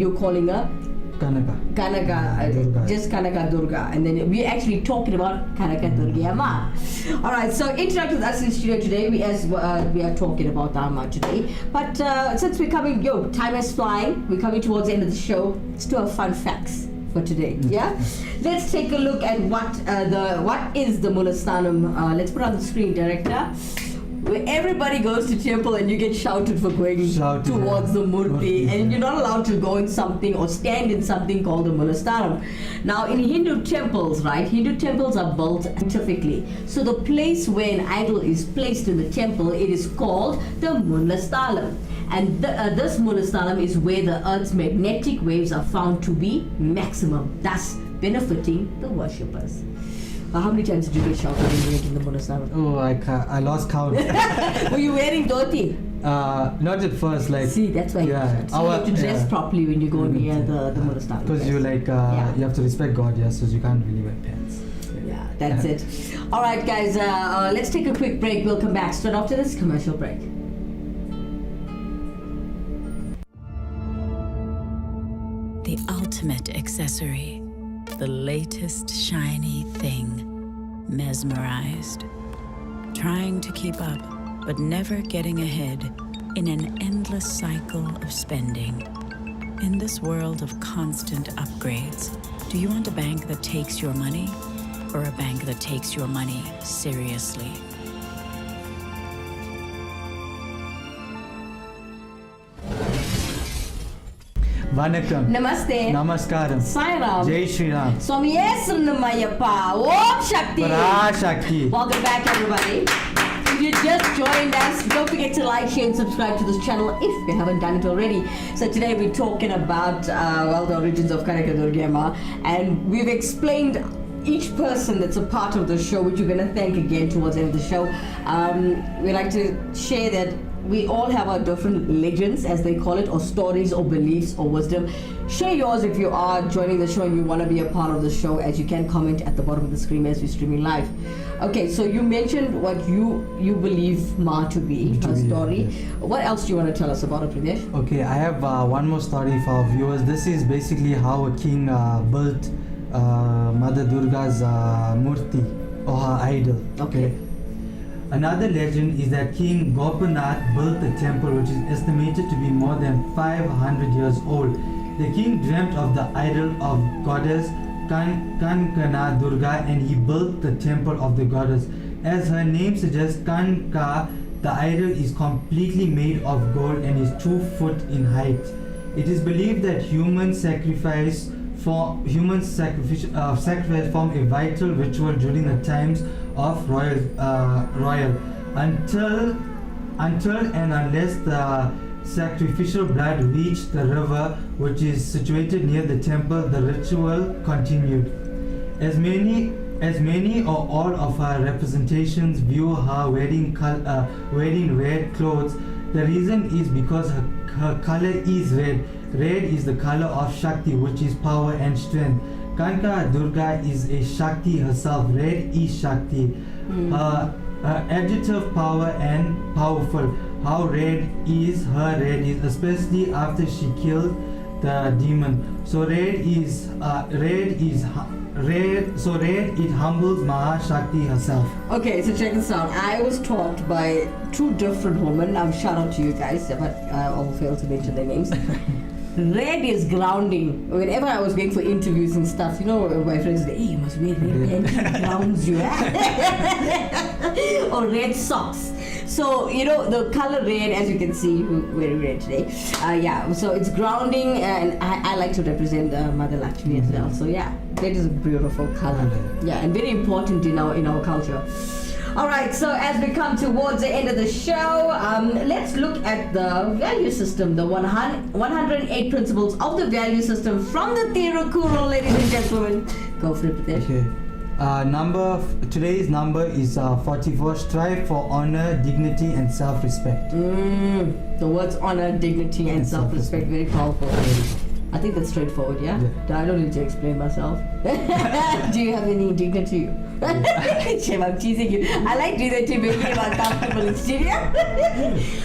her Kanagadurgai. Just Kanagadurgai, and then we're actually talking about Kanagadurgai Amma. All right, so interact with us in studio today. We are talking about the Amma today, but since we're coming, time is flying. We're coming towards the end of the show. Let's do our fun facts for today. Yeah, let's take a look at what is the Mulastanam. Let's put on the screen, director. Where everybody goes to temple and you get shouted for going towards the murti, and you're not allowed to go in something or stand in something called the Mulastaram. Now in Hindu temples, right, Hindu temples are built scientifically. So the place where an idol is placed in the temple, it is called the Mulastalam. And this Mulastalam is where the earth's magnetic waves are found to be maximum, thus benefiting the worshippers. How many times did you get shouted when you went in the Mulastaram? Oh, I lost count. Were you wearing dhoti? Not at first, like. See, that's why you have to dress properly when you go near the Mulastaram. Because you you have to respect God, so you can't really wear pants. Yeah, that's it. All right, guys, let's take a quick break. We'll come back straight after this commercial break. The ultimate accessory. The latest shiny thing. Mesmerized. Trying to keep up, but never getting ahead in an endless cycle of spending. In this world of constant upgrades, do you want a bank that takes your money, or a bank that takes your money seriously? Vanakkam. Namaste. Namaskaram. Sairam. Jai Shri Ram. Swami Esranamayappa. Om Shakti. Parashakti. Welcome back, everybody. If you just joined us, don't forget to like, share, and subscribe to this channel if you haven't done it already. So today we're talking about the origins of Kanagadurgai Amma, and we've explained each person that's a part of the show, which you're going to thank again towards the end of the show. We like to share that we all have our different legends, as they call it, or stories, or beliefs, or wisdom. Share yours if you are joining the show and you want to be a part of the show, as you can comment at the bottom of the screen as we're streaming live. Okay, so you mentioned what you believe Ma to be, her story. Yes. What else do you want to tell us about it, Pritesh? Okay, I have one more story for our viewers. This is basically how a king built Mother Durga's murti, or her idol. Okay. Another legend is that King Gopinath built the temple, which is estimated to be more than 500 years old. The king dreamt of the idol of goddess Kanagadurgai, and he built the temple of the goddess. As her name suggests, Kanka, the idol is completely made of gold and is 2 feet in height. It is believed that human sacrifice form a vital ritual during the times of royal until and unless the sacrificial blood reached the river, which is situated near the temple, the ritual continued. As many or all of her representations view her wearing red clothes, the reason is because her color is red. Red is the color of Shakti, which is power and strength. Kanagadurgai is a Shakti herself. Red is Shakti. Her adjective power and powerful. How red is, especially after she killed the demon. So red is red, it humbles Mahashakti herself. Okay, so check this out. I was taught by two different women. Shout out to you guys, but I'll fail to mention their names. Red is grounding. Whenever I was going for interviews and stuff, my friends say, hey, you must wear red pants, it grounds you. Or red socks. So, the color red, as you can see, we're wearing red today. So it's grounding, and I like to represent Mother Lakshmi as well. So, red is a beautiful color. Yeah, and very important in our culture. All right, so as we come towards the end of the show, let's look at the value system, the 108 principles of the value system from the Tirukkural, ladies and gentlemen. Go for it, Pritesh. Okay. Today's number is 44. Strive for honor, dignity, and self-respect. The words honor, dignity, and self-respect, very powerful. I think that's straightforward, yeah? I don't need to explain myself. Do you have any dignity? Shame, I'm teasing you. I like doing that to make you uncomfortable in studio.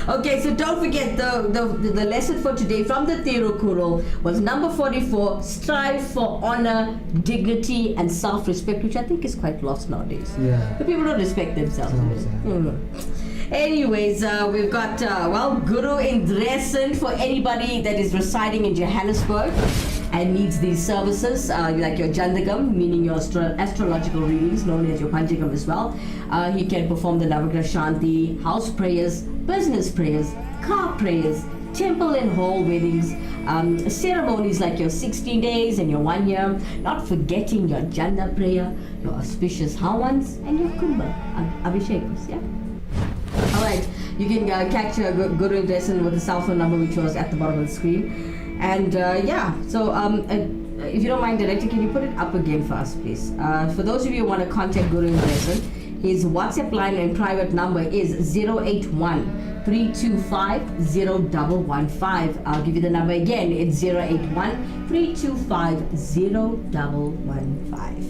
Okay, so don't forget the lesson for today from the Tirukkural was number 44, strive for honor, dignity, and self-respect, which I think is quite lost nowadays. Yeah. The people don't respect themselves. Anyways, we've got, Guru in Dresden for anybody that is residing in Johannesburg and needs these services, like your Jandagam, meaning your astrological readings, known as your Panchagam as well. He can perform the Navagraha Shanti, house prayers, business prayers, car prayers, temple and hall weddings, ceremonies like your 16 days and your 1 year, not forgetting your Janda prayer, your auspicious Hawans, and your Kumbha, Abhishekams, yeah? Alright, you can catch Guru in Dresden with the cell phone number which was at the bottom of the screen. And if you don't mind, Director, can you put it up again for us, please? For those of you who want to contact Guru in Dresden, his WhatsApp line and private number is 081 325 0115. I'll give you the number again. It's 081 325 0115.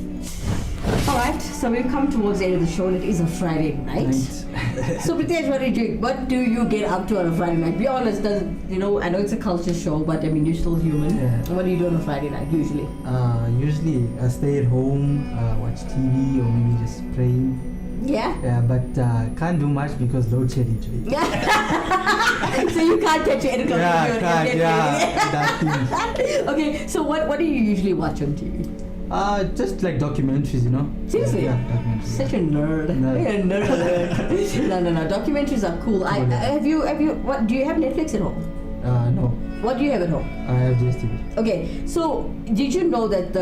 Alright, so we've come towards the end of the show and it is a Friday night. So Pritesh, what do you get up to on a Friday night? Be honest, I know it's a culture show, but I mean you're still human. Yeah. What do you do on a Friday night usually? Usually I stay at home, watch TV, or maybe just pray. Yeah? Yeah, but can't do much because load shedding today. So you can't catch your 8 o'clock video. That thing. Okay, so what do you usually watch on TV? Just like documentaries, Seriously? Yeah, documentaries. Such a nerd. You're a nerd. No. Documentaries are cool. Have you? What do you have Netflix at home? No. What do you have at home? I have DSTV. Okay, so did you know that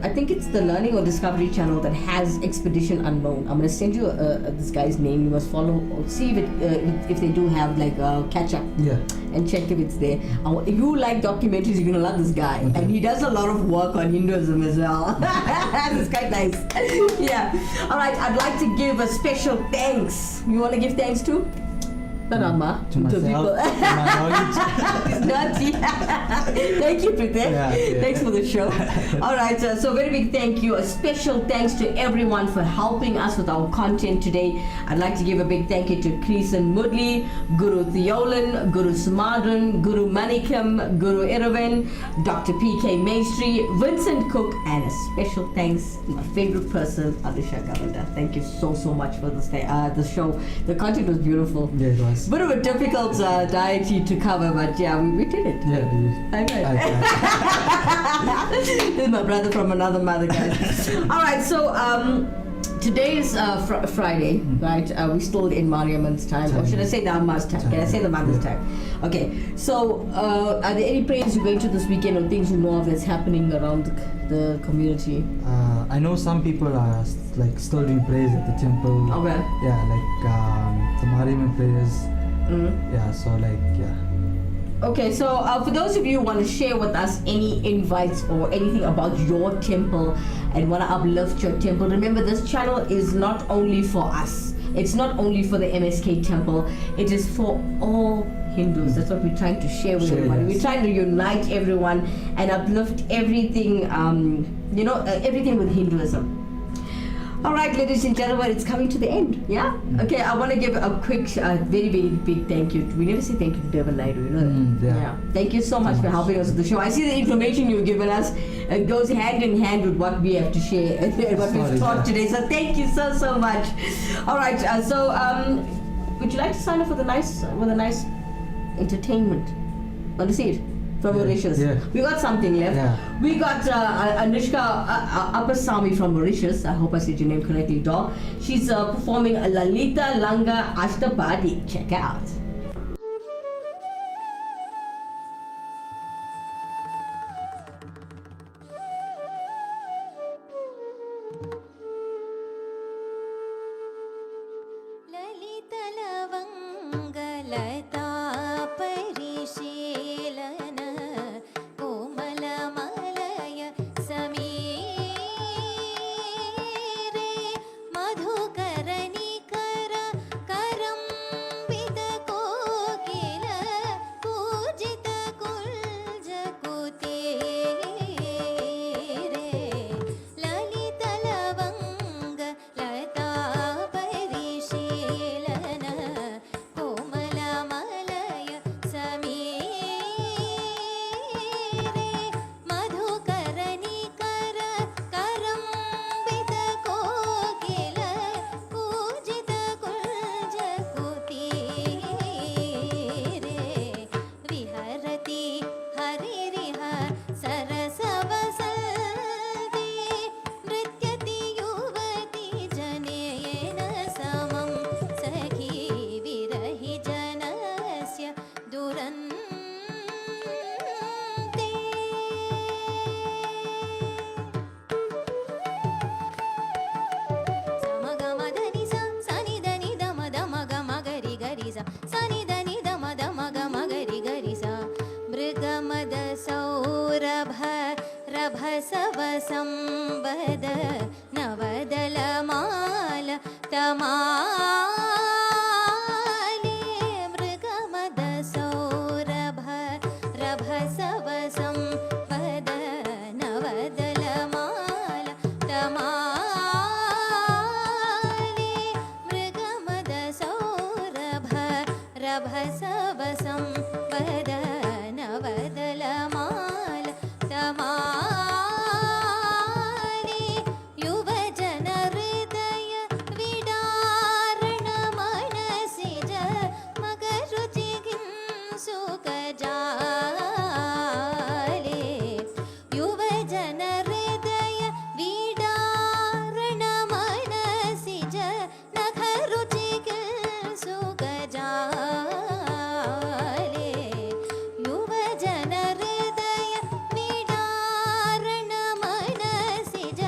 I think it's the Learning or Discovery channel that has Expedition Unknown? I'm gonna send you this guy's name. You must follow or see if they do have like a catch up. Yeah. And check if it's there. If you like documentaries, you're gonna love this guy. Okay. And he does a lot of work on Hinduism as well. It's quite nice. Yeah. Alright, I'd like to give a special thanks. You wanna give thanks to? Not Amma. To myself, people. to my knowledge. He's naughty. Thank you, Pritesh. Yeah. Thanks for the show. Alright, so very big thank you. A special thanks to everyone for helping us with our content today. I'd like to give a big thank you to Creason Mudley, Guru Theolan, Guru Sumadran, Guru Manikam, Guru Iravan, Dr. P.K. Maestri, Vincent Cook, and a special thanks to my favorite person, Alisha Gavanda. Thank you so much for the show. The content was beautiful. Yeah, it was. Bit of a difficult deity to cover, but yeah, we did it. Yeah, it is. This is my brother from another mother, guys. Alright, so today is Friday, right? We're still in Mariamman's time, or should I say the Amma's time? Can I say the mother's time? Okay, so are there any prayers you're going to this weekend or things you know of that's happening around the community? I know some people are like still doing prayers at the temple. Okay. Yeah, like the Mariamman prayers. Yeah, so like, yeah. Okay, so for those of you who want to share with us any invites or anything about your temple and want to uplift your temple, remember this channel is not only for us. It's not only for the MSK temple. It is for all Hindus. That's what we're trying to share with everyone. Yes. We're trying to unite everyone and uplift everything, everything with Hinduism. All right, ladies and gentlemen, it's coming to the end. Yeah? Okay, I want to give a quick, very, very big thank you. We never say thank you to Devan Naidu, you know that? Yeah. Thank you so much for helping us with the show. I see the information you've given us goes hand in hand with what we have to share and what we've taught today. So thank you so, so much. All right, would you like to sign off with a nice entertainment? Want to see it? From Mauritius. Yeah. We got something left. Yeah. We got Anushka Appasamy from Mauritius. I hope I said your name correctly, doll. She's performing a Lalita Langa Ashtapadi. Check out. संबद नवदलमाल तमाले मृगमद Saurabh रभसव संपद नवदलमाल तमाले मृगमद Saurabh रभसव संपद नवदलमाल तमाले युवजन हृदय विडारण मनसिज मगरुचिगिंसुक जाले युवजन हृदय विडारण मनसिज नखरुचिगिंसुक जाले युवजन हृदय विडारण मनसिज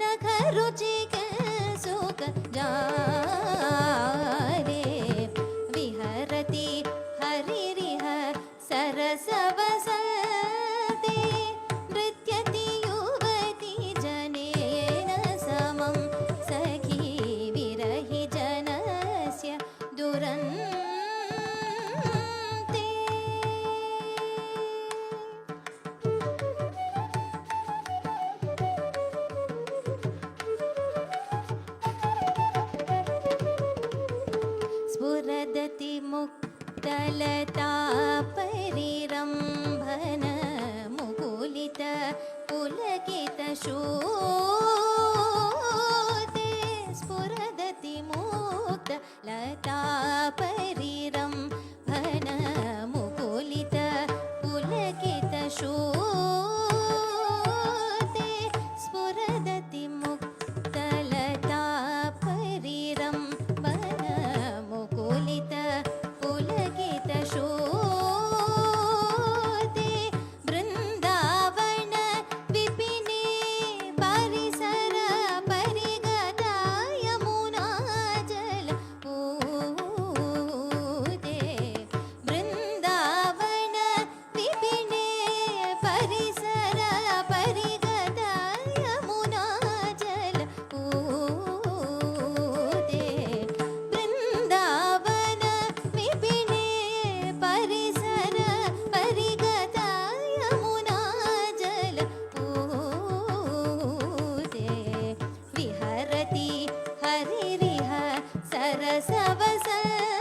नखरुचिगिंसुक जाले विहरति हरिरिह सरसवसते नृत्यति युवति जनेन समं सखी विरहि जनस्य दुरन्ते स्फुरदति मुक्तलता परिरम्भन मुकुलित पुलकित शोते स्फुरदति मुक्तलता परिरम्भन मुकुलित पुलकित शोते स्फुरदति मुक्तलता परिरम्भन मुकुलित पुलकित शोते सरसवसन्ते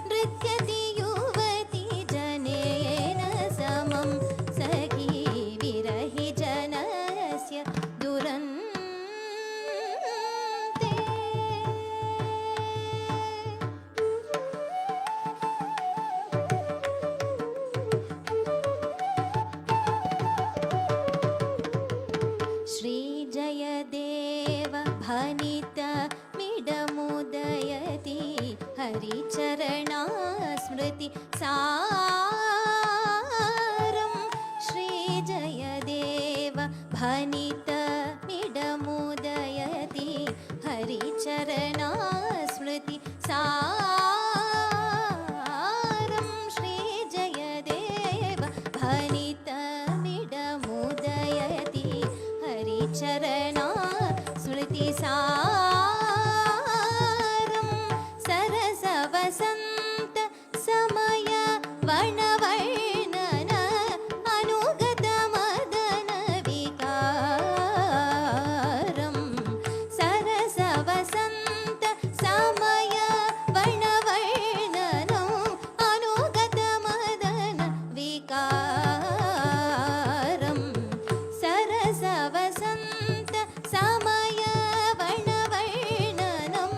नृत्यति युवति जनेन समं सखी विरहि जनस्य दुरन्ते श्रीजयदेव भनित मिडमुदयति हरिचरणा स्मृति सारं श्रीजयदेव भनित मिडमुदयति हरिचरणा स्मृति सारं श्रीजयदेव भनित मिडमुदयति हरिचरणा स्मृति सारं सरसवसन्त समय वर्णवर्णन अनुगत मदन विकारं सरसवसन्त समय वर्णवर्णन अनुगत मदन विकारं सरसवसन्त समय वर्णवर्णनम्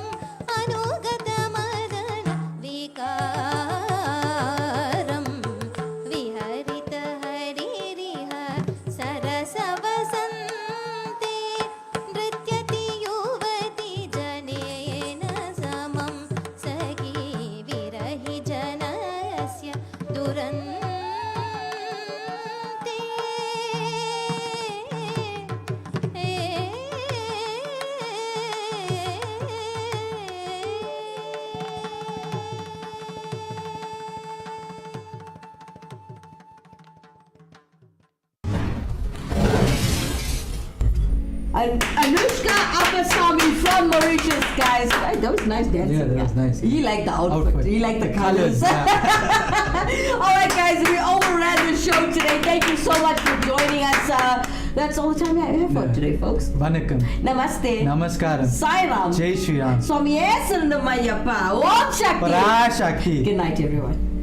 अनुगत मदन विकारं विहरित हरिरिह सरसवसन्ते नृत्यति युवति जनेन समं सखी विरहि जनस्य दुरन्ते Anushka Appasamy from Mauritius, guys. That was nice dancing. Yeah, that was nice. He liked the outfit. He liked the colors. All right, guys, we overran the show today. Thank you so much for joining us. That's all the time I have for today, folks. Vanakkam. Namaste. Namaskaram. Sai Ram. Jai Shri Ram. Swami Esandamayappa. Om Shakti. Parashakti. Good night, everyone.